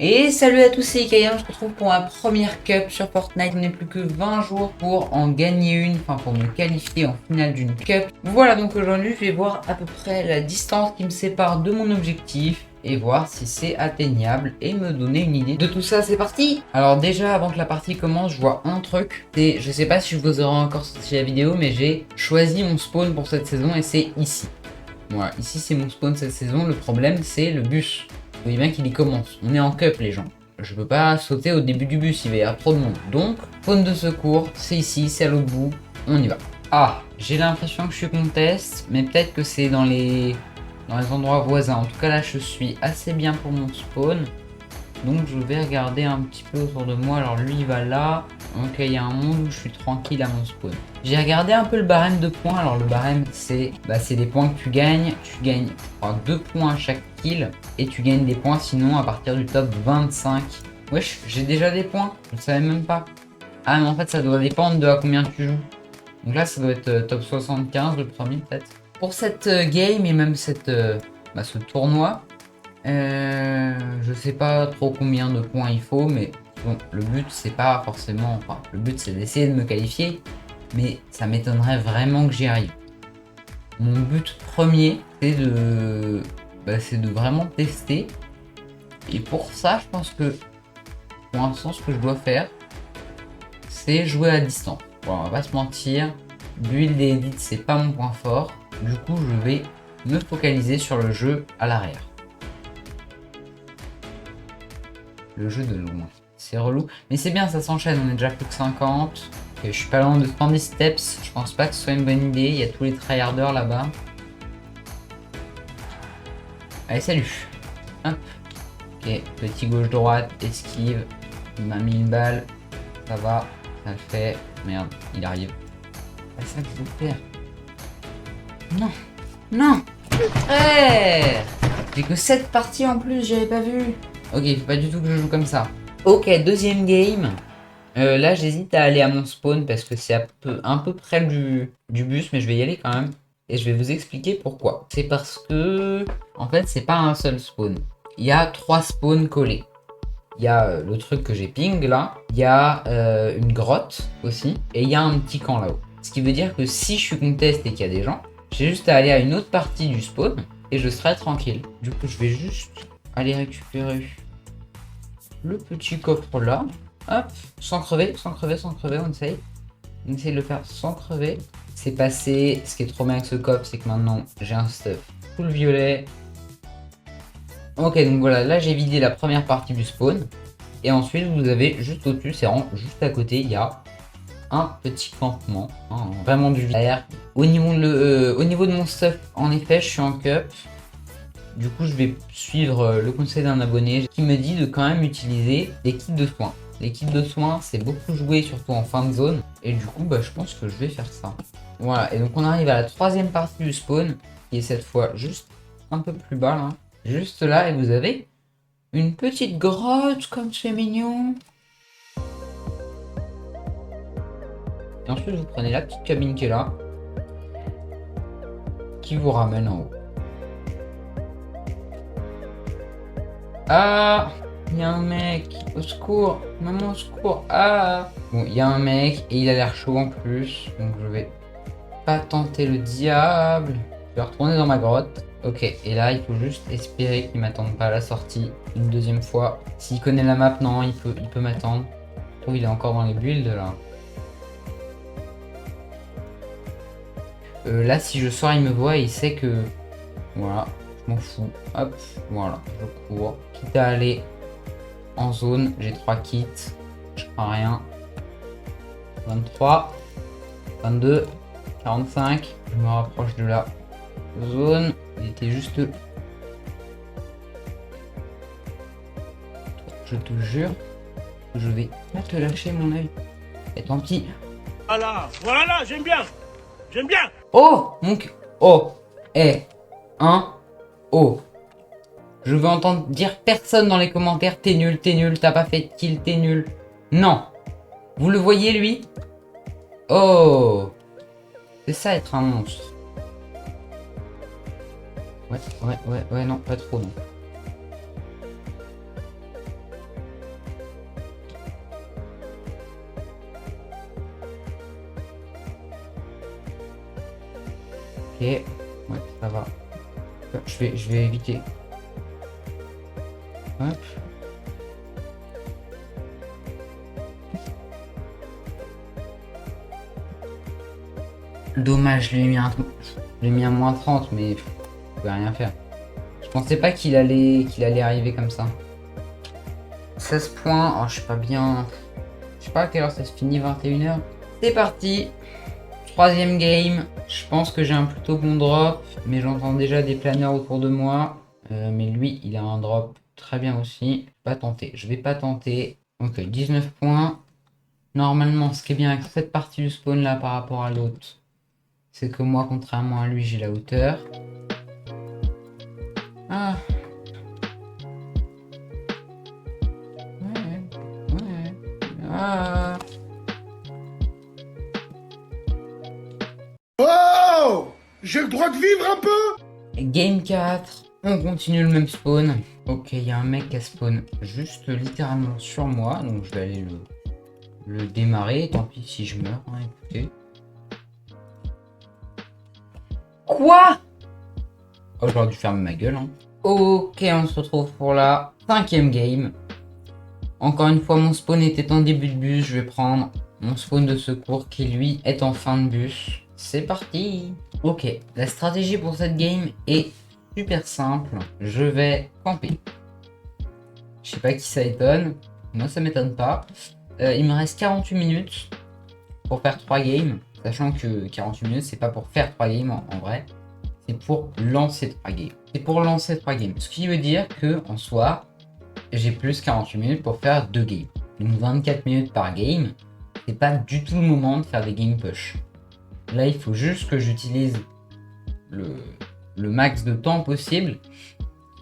Et salut à tous, c'est Ikayan, je te retrouve pour ma première cup sur Fortnite. Il n'est plus que 20 jours pour en gagner une, enfin pour me qualifier en finale d'une cup. Voilà, donc aujourd'hui je vais voir à peu près la distance qui me sépare de mon objectif et voir si c'est atteignable et me donner une idée de tout ça. C'est parti! Alors déjà, avant que la partie commence, je vois un truc. Je sais pas si je vous aurai encore sorti la vidéo, mais j'ai choisi mon spawn pour cette saison et c'est ici. Voilà, ici c'est mon spawn cette saison. Le problème c'est le bus. Vous voyez bien qu'il y commence. On est en cup les gens. Je peux pas sauter au début du bus, il va y avoir trop de monde. Donc, faune de secours, c'est ici, c'est à l'autre bout. On y va. Ah, j'ai l'impression que je suis contest, mais peut-être que c'est dans les endroits voisins. En tout cas là, je suis assez bien pour mon spawn. Donc je vais regarder un petit peu autour de moi. Alors lui il va là. Ok, il y a un monde où je suis tranquille à mon spawn. J'ai regardé un peu le barème de points. Alors le barème c'est des points que tu gagnes. Tu gagnes je crois 2 points à chaque kill. Et tu gagnes des points sinon à partir du top 25. Wesh, j'ai déjà des points. Je ne savais même pas. Ah mais en fait ça doit dépendre de à combien tu joues. Donc là ça doit être top 75 le premier peut-être. Pour cette game et même ce tournoi. Je sais pas trop combien de points il faut, mais bon, le but c'est pas forcément, enfin, le but c'est d'essayer de me qualifier, mais ça m'étonnerait vraiment que j'y arrive. Mon but premier, c'est de vraiment tester, et pour ça, je pense que pour l'instant, ce que je dois faire, c'est jouer à distance. Bon, on va pas se mentir, build et edit c'est pas mon point fort, du coup, je vais me focaliser sur le jeu à l'arrière. Le jeu de loin. C'est relou. Mais c'est bien, ça s'enchaîne. On est déjà plus que 50. Okay, je suis pas loin de 110 steps. Je pense pas que ce soit une bonne idée. Il y a tous les tryharders là-bas. Allez, salut. Hop. Ok, petit gauche-droite, esquive. Il m'a mis une balle. Ça va. Ça le fait. Merde, il arrive. C'est ça que je veux faire. Non. Non. Frère. J'ai que 7 parties en plus, j'avais pas vu. Ok, faut pas du tout que je joue comme ça. Ok, deuxième game. Là, j'hésite à aller à mon spawn parce que c'est un peu près du bus, mais je vais y aller quand même. Et je vais vous expliquer pourquoi. C'est parce que, en fait, c'est pas un seul spawn. Il y a 3 spawns collés. Il y a le truc que j'ai ping là. Il y a une grotte aussi. Et il y a un petit camp là-haut. Ce qui veut dire que si je suis contest et qu'il y a des gens, j'ai juste à aller à une autre partie du spawn et je serai tranquille. Du coup, je vais juste aller récupérer le petit coffre là. Hop, sans crever, on essaye. On essaye de le faire sans crever. C'est passé. Ce qui est trop bien avec ce coffre, c'est que maintenant j'ai un stuff full violet. Ok, donc voilà, là j'ai vidé la première partie du spawn. Et ensuite, vous avez juste au-dessus, c'est vraiment juste à côté, il y a un petit campement. Hein, vraiment du vert. Au niveau de mon stuff, en effet, je suis en cup. Du coup, je vais suivre le conseil d'un abonné qui me dit de quand même utiliser des kits de soins. Les kits de soins, c'est beaucoup joué, surtout en fin de zone. Et du coup, je pense que je vais faire ça. Voilà, et donc on arrive à la troisième partie du spawn, qui est cette fois juste un peu plus bas, là. Juste là, et vous avez une petite grotte, comme c'est mignon. Et ensuite, vous prenez la petite cabine qui est là, qui vous ramène en haut. Ah, il y a un mec, au secours, maman au secours, ah. Bon, il y a un mec et il a l'air chaud en plus, donc je vais pas tenter le diable. Je vais retourner dans ma grotte. Ok, et là il faut juste espérer qu'il m'attende pas à la sortie une deuxième fois. S'il connaît la map, non, il peut m'attendre. Oh, il est encore dans les builds là. Là, si je sors, il me voit et il sait que... Voilà, je m'en fous. Hop, voilà, je cours. Quitte à aller en zone, j'ai 3 kits. Je crains rien. 23, 22, 45. Je me rapproche de la zone. Il était juste... Je te jure que je vais pas te lâcher mon œil. Et tant pis. Voilà, j'aime bien. J'aime bien. Oh mon... Oh. Eh. Un. Oh. Je veux entendre dire personne dans les commentaires t'es nul, t'as pas fait de kill, t'es nul. Non. Vous le voyez lui? Oh. C'est ça être un monstre. Ouais, non, pas trop non. Ouais, ça va. Je vais éviter. Hop. Dommage, je lui ai mis un moins 30, mais je pouvais rien faire. Je pensais pas qu'il allait arriver comme ça. 16 points, oh, je suis pas bien. Je sais pas à quelle heure ça se finit, 21h. C'est parti. Troisième game. Je pense que j'ai un plutôt bon drop, mais j'entends déjà des planeurs autour de moi. Mais lui, il a un drop très bien aussi. Pas tenter. Je vais pas tenter. Ok, 19 points. Normalement, ce qui est bien avec cette partie du spawn là par rapport à l'autre, c'est que moi, contrairement à lui, j'ai la hauteur. Ah. Ouais. Ah. Oh, j'ai le droit de vivre un peu. Game 4. On continue le même spawn. Ok, il y a un mec qui a spawn juste littéralement sur moi. Donc je vais aller le démarrer. Tant pis si je meurs. Hein, écoutez. Quoi? Oh, j'aurais dû fermer ma gueule. Hein. Ok, on se retrouve pour la 5e game. Encore une fois, mon spawn était en début de bus. Je vais prendre mon spawn de secours qui lui est en fin de bus. C'est parti. Ok, la stratégie pour cette game est super simple. Je vais camper. Je sais pas qui ça étonne. Moi, ça m'étonne pas. Il me reste 48 minutes pour faire 3 games. Sachant que 48 minutes, c'est pas pour faire 3 games en vrai. C'est pour lancer 3 games. C'est pour lancer 3 games. Ce qui veut dire que en soi, j'ai plus 48 minutes pour faire 2 games. Donc 24 minutes par game. C'est pas du tout le moment de faire des game push. Là, il faut juste que j'utilise le max de temps possible.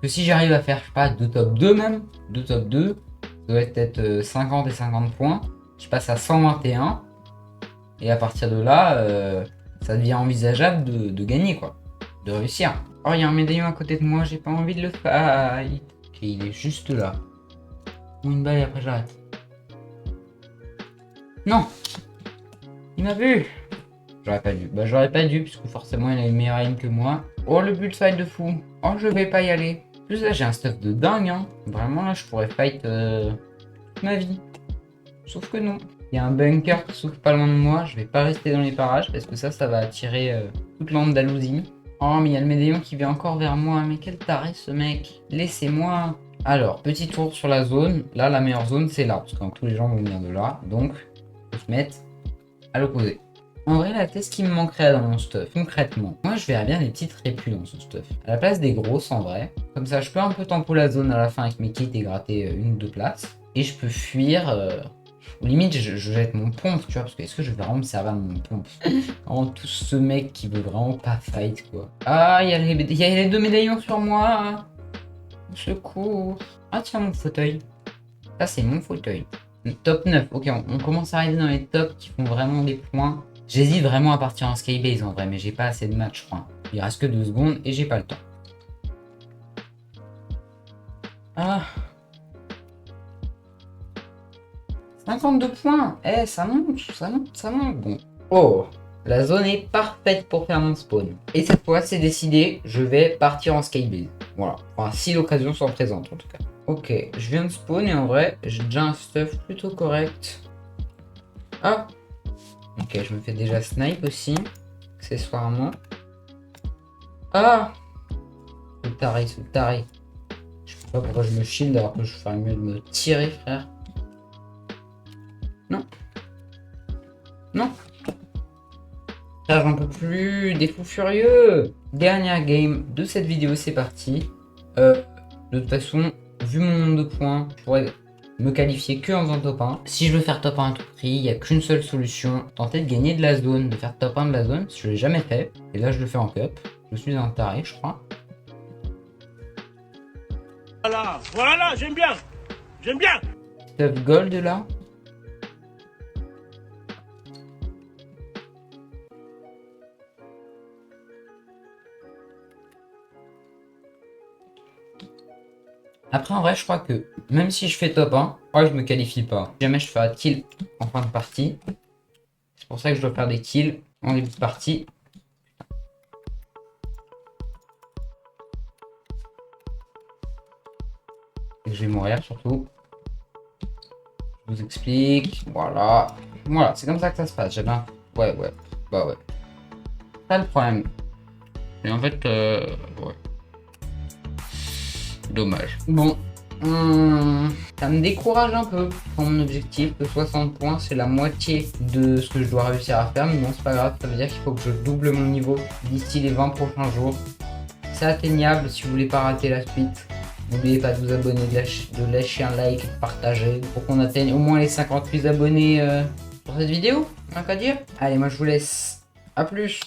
Que si j'arrive à faire, je sais pas, 2 top 2 même, 2 top 2, ça doit être 50 et 50 points. Je passe à 121. Et à partir de là, ça devient envisageable de gagner, quoi. De réussir. Oh, il y a un médaillon à côté de moi, j'ai pas envie de le fight. Ok, il est juste là. Une balle et après j'arrête. Non! Il m'a vu! J'aurais pas dû. Bah j'aurais pas dû, puisque forcément il a une meilleure aim que moi. Oh, le bullfight de fou. Oh, je vais pas y aller. En plus là j'ai un stuff de dingue, hein. Vraiment là je pourrais fight toute ma vie. Sauf que non. Il y a un bunker qui s'ouvre pas loin de moi. Je vais pas rester dans les parages parce que ça va attirer toute l'Andalousie. Oh, mais il y a le médaillon qui vient encore vers moi. Mais quel taré ce mec. Laissez-moi. Alors, petit tour sur la zone. Là, la meilleure zone, c'est là. Parce que tous les gens vont venir de là. Donc, faut se mettre à l'opposé. En vrai, là, qu'est-ce qui me manquerait dans mon stuff? Concrètement, moi, je verrais bien des petites répus dans ce stuff. À la place des grosses, en vrai. Comme ça, je peux un peu tempo la zone à la fin avec mes kits et gratter une ou deux places. Et je peux fuir... Au limite, je jette mon pompe, tu vois, parce que est-ce que je vais vraiment me servir de mon pompe? Vraiment, tout ce mec qui veut vraiment pas fight, quoi. Ah, il y a les 2 médaillons sur moi. Au secours. Ah, tiens, mon fauteuil. Ça, c'est mon fauteuil. Top 9. Ok, on commence à arriver dans les tops qui font vraiment des points. J'hésite vraiment à partir en skybase, en vrai, mais j'ai pas assez de match, je crois. Il reste que 2 secondes et j'ai pas le temps. Ah. 52 points. Eh, ça monte, ça monte, ça monte. Bon. Oh, la zone est parfaite pour faire mon spawn. Et cette fois, c'est décidé, je vais partir en skybase. Voilà. Enfin, si l'occasion s'en présente, en tout cas. Ok, je viens de spawn et en vrai, j'ai déjà un stuff plutôt correct. Ah. Ok, je me fais déjà snipe aussi, accessoirement. Ah. Ce taré, ce taré. Je sais pas pourquoi je me shield alors que je ferais mieux de me tirer, frère. Non. Non. Là, j'en peux plus. Des fous furieux. Dernière game de cette vidéo, c'est parti. De toute façon, vu mon nombre de points, je pourrais me qualifier que en faisant top 1. Si je veux faire top 1 à tout prix, il n'y a qu'une seule solution. Tenter de gagner de la zone, de faire top 1 de la zone. Je ne l'ai jamais fait. Et là, je le fais en cup. Je suis un taré, je crois. Voilà, j'aime bien. J'aime bien. Stuff gold là. Après, en vrai, je crois que même si je fais top 1, je crois que je me qualifie pas. Si jamais je fais un kill en fin de partie. C'est pour ça que je dois faire des kills en début de partie. vais mourir surtout. Je vous explique. Voilà. Voilà, c'est comme ça que ça se passe. J'avais un... Ouais. Bah ouais. Pas le problème. Et en fait, ouais. Dommage. Bon. Ça me décourage un peu pour mon objectif de 60 points. C'est la moitié de ce que je dois réussir à faire. Mais bon, c'est pas grave. Ça veut dire qu'il faut que je double mon niveau d'ici les 20 prochains jours. C'est atteignable si vous voulez pas rater la suite. N'oubliez pas de vous abonner, de lâcher un like et de partager pour qu'on atteigne au moins les 58 abonnés sur cette vidéo. Rien qu'à dire. Allez, moi je vous laisse. A plus.